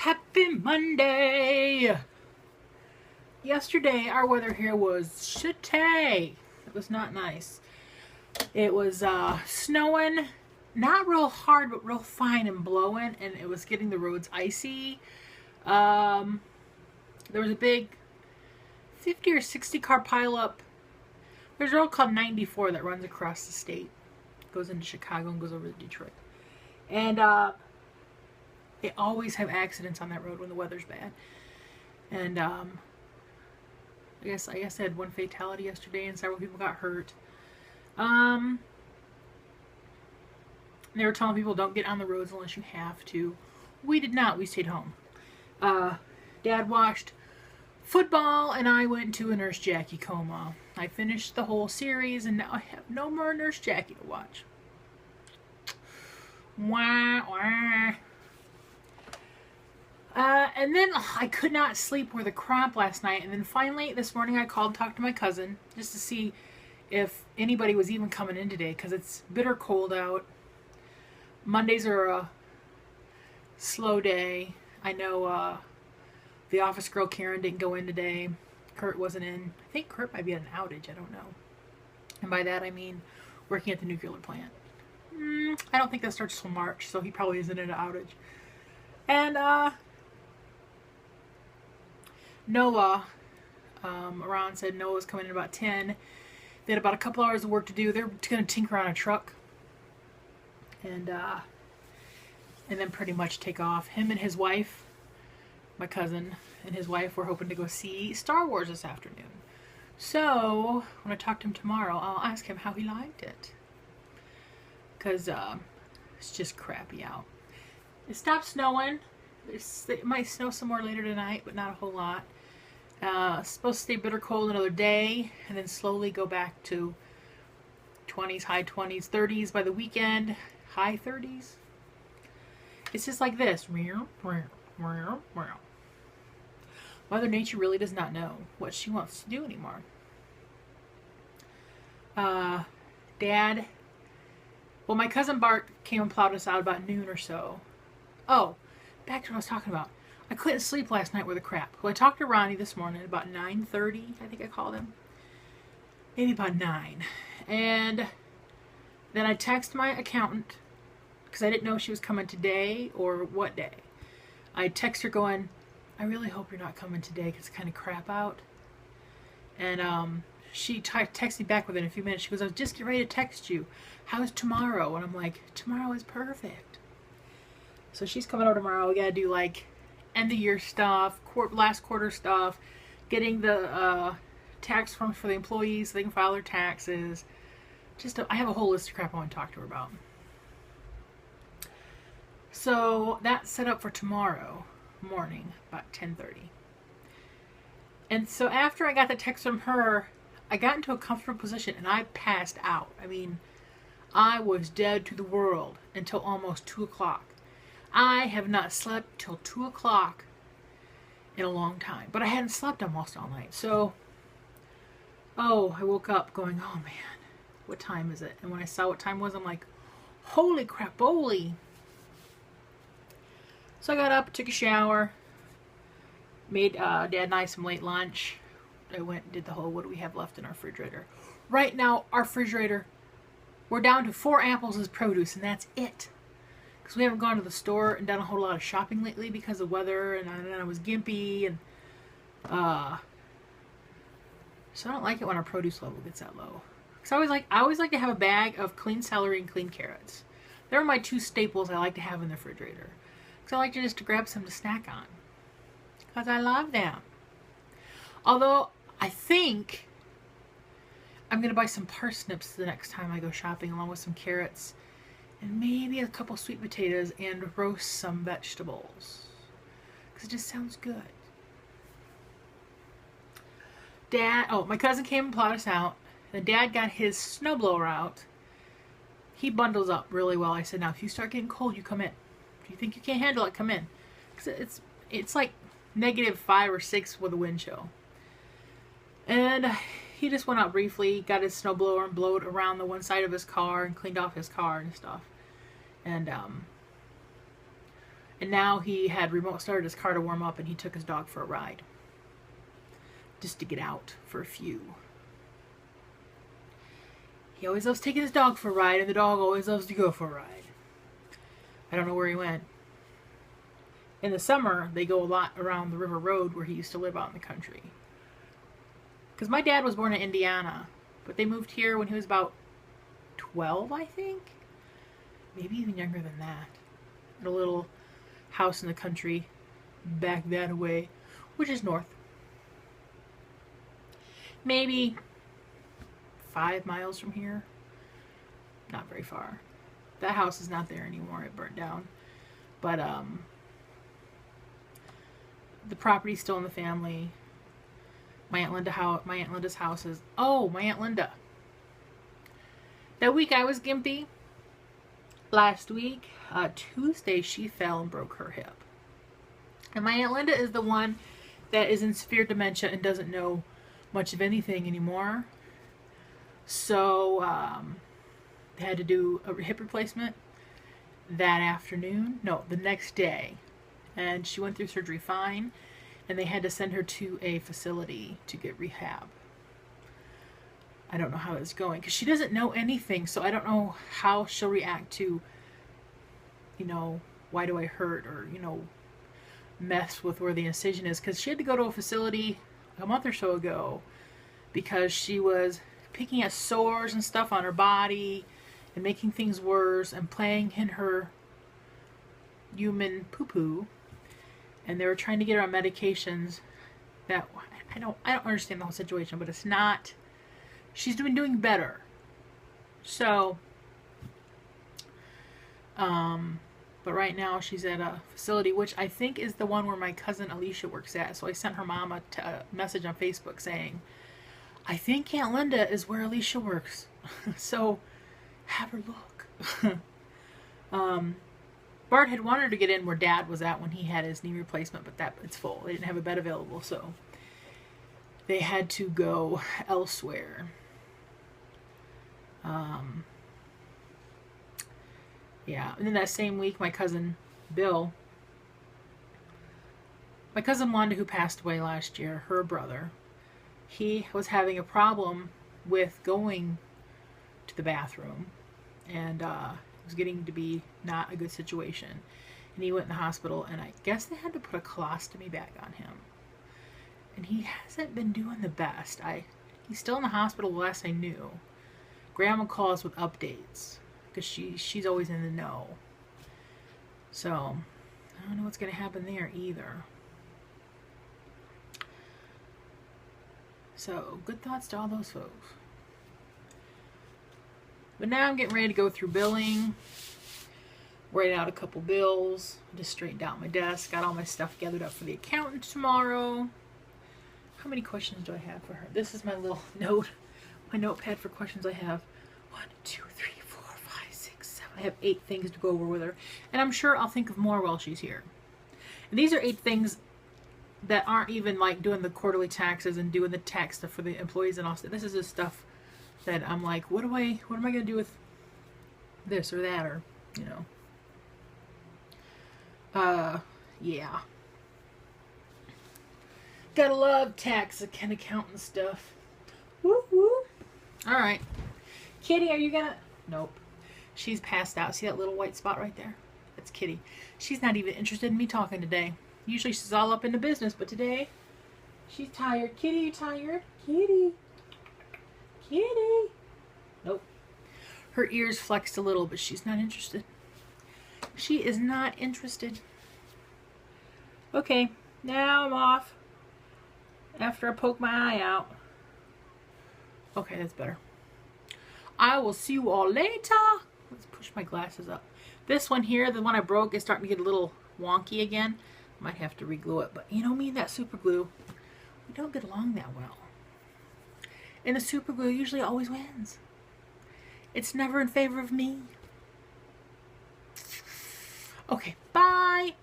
Happy Monday! Yesterday, our weather here was shitty. It was not nice. It was snowing, not real hard, but real fine and blowing, and it was getting the roads icy. There was a big 50 or 60 car pileup. There's a road called 94 that runs across the state. Goes into Chicago and goes over to Detroit. And they always have accidents on that road when the weather's bad. And I guess I had one fatality yesterday and several people got hurt. They were telling people don't get on the roads unless you have to. We did not. We stayed home. Dad watched football and I went to a Nurse Jackie coma. I finished the whole series and now I have no more Nurse Jackie to watch. Wah, wah. And then I could not sleep worth a crap last night. And then finally this morning I called and talked to my cousin just to see if anybody was even coming in today because it's bitter cold out. Mondays are a slow day. I know the office girl Karen didn't go in today. Kurt wasn't in. I think Kurt might be at an outage. I don't know. And by that I mean working at the nuclear plant. I don't think that starts till March, so he probably isn't in an outage. And Noah, Ron said Noah was coming in about 10. They had about a couple hours of work to do. They're going to tinker on a truck. And then pretty much take off. Him and his wife, my cousin, and his wife were hoping to go see Star Wars this afternoon. So, when I talk to him tomorrow, I'll ask him how he liked it. Because it's just crappy out. It stopped snowing. It might snow some more later tonight, but not a whole lot. Supposed to stay bitter cold another day, and then slowly go back to 20s, high 20s, 30s by the weekend, high 30s. It's just like this. Mother Nature really does not know what she wants to do anymore. Dad, well, my cousin Bart came and plowed us out about noon or so. Oh, back to what I was talking about. I couldn't sleep last night with a crap. Well, I talked to Ronnie this morning at about 9:30, I think I called him. Maybe about 9. And then I texted my accountant because I didn't know if she was coming today or what day. I text her going, I really hope you're not coming today because it's kind of crap out. And she texted me back within a few minutes. She goes, I was just getting ready to text you. How's tomorrow? And I'm like, tomorrow is perfect. So she's coming over tomorrow. We got to do like end of year stuff, last quarter stuff, getting the tax forms for the employees so they can file their taxes. I have a whole list of crap I want to talk to her about. So that's set up for tomorrow morning, about 10:30. And so after I got the text from her, I got into a comfortable position and I passed out. I mean, I was dead to the world until almost 2 o'clock. I have not slept till 2 o'clock in a long time. But I hadn't slept almost all night. So, I woke up going, oh man, what time is it? And when I saw what time it was, I'm like, holy crap, holy. So I got up, took a shower, made Dad and I some late lunch. I went and did the whole, what do we have left in our refrigerator? Right now, our refrigerator, we're down to 4 apples as produce, and that's it. Because we haven't gone to the store and done a whole lot of shopping lately because of weather, and I was gimpy, and so I don't like it when our produce level gets that low. Because I always like to have a bag of clean celery and clean carrots. They're my 2 staples I like to have in the refrigerator. Because I like to grab some to snack on. Because I love them. Although, I think I'm going to buy some parsnips the next time I go shopping, along with some carrots. And maybe a couple sweet potatoes and roast some vegetables. Because it just sounds good. My cousin came and plowed us out. Then Dad got his snowblower out. He bundles up really well. I said, now if you start getting cold, you come in. If you think you can't handle it, come in. Because it's like -5 or 6 with a wind chill. And he just went out briefly, got his snowblower and blowed around the one side of his car and cleaned off his car and stuff. And And now he had remote started his car to warm up, and he took his dog for a ride. Just to get out for a few. He always loves taking his dog for a ride, and the dog always loves to go for a ride. I don't know where he went. In the summer, they go a lot around the River Road where he used to live out in the country. Because my dad was born in Indiana, but they moved here when he was about 12, I think. Maybe even younger than that. In a little house in the country back that way, which is north. Maybe 5 miles from here. Not very far. That house is not there anymore. It burnt down. But the property's still in the family. My Aunt Linda's house is... Oh, my Aunt Linda. That week I was gimpy. Last week, Tuesday, she fell and broke her hip. And my Aunt Linda is the one that is in severe dementia and doesn't know much of anything anymore. So, they had to do a hip replacement that afternoon. No, the next day. And she went through surgery fine. And they had to send her to a facility to get rehab. I don't know how it's going because she doesn't know anything, so I don't know how she'll react to, you know, why do I hurt, or, you know, mess with where the incision is, because she had to go to a facility a month or so ago because she was picking at sores and stuff on her body and making things worse and playing in her human poo-poo, and they were trying to get her on medications that I don't understand the whole situation, but it's not. She's been doing better. So, but right now she's at a facility, which I think is the one where my cousin Alicia works at. So I sent her mom a message on Facebook saying, I think Aunt Linda is where Alicia works. So, have her look. Bart had wanted to get in where Dad was at when he had his knee replacement, but it's full. They didn't have a bed available, so they had to go elsewhere. Yeah, and then that same week, my cousin Bill, my cousin Wanda, who passed away last year, her brother, he was having a problem with going to the bathroom, and it was getting to be not a good situation. And he went in the hospital, and I guess they had to put a colostomy bag on him. And he hasn't been doing the best. He's still in the hospital last I knew. Grandma calls with updates because she's always in the know. So, I don't know what's going to happen there either. So, good thoughts to all those folks. But now I'm getting ready to go through billing. Write out a couple bills. Just straightened out my desk. Got all my stuff gathered up for the accountant tomorrow. How many questions do I have for her? This is my little note. My notepad for questions I have. 1, 2, 3, 4, 5, 6, 7. I have 8 things to go over with her. And I'm sure I'll think of more while she's here. And these are 8 things that aren't even like doing the quarterly taxes and doing the tax stuff for the employees and all stuff. This is just stuff that I'm like, what am I going to do with this or that, or, you know. Yeah. Gotta love tax and accountant stuff. Woo woo. Alright. Kitty, are you gonna... Nope. She's passed out. See that little white spot right there? That's Kitty. She's not even interested in me talking today. Usually she's all up in the business, but today she's tired. Kitty, you tired? Kitty. Kitty. Nope. Her ears flexed a little, but she's not interested. She is not interested. Okay. Now I'm off. After I poke my eye out. Okay, that's better. I will see you all later. Let's push my glasses up. This one here, the one I broke, is starting to get a little wonky again. Might have to re-glue it, but you know me and that super glue, we don't get along that well. And the super glue usually always wins. It's never in favor of me. Okay, bye.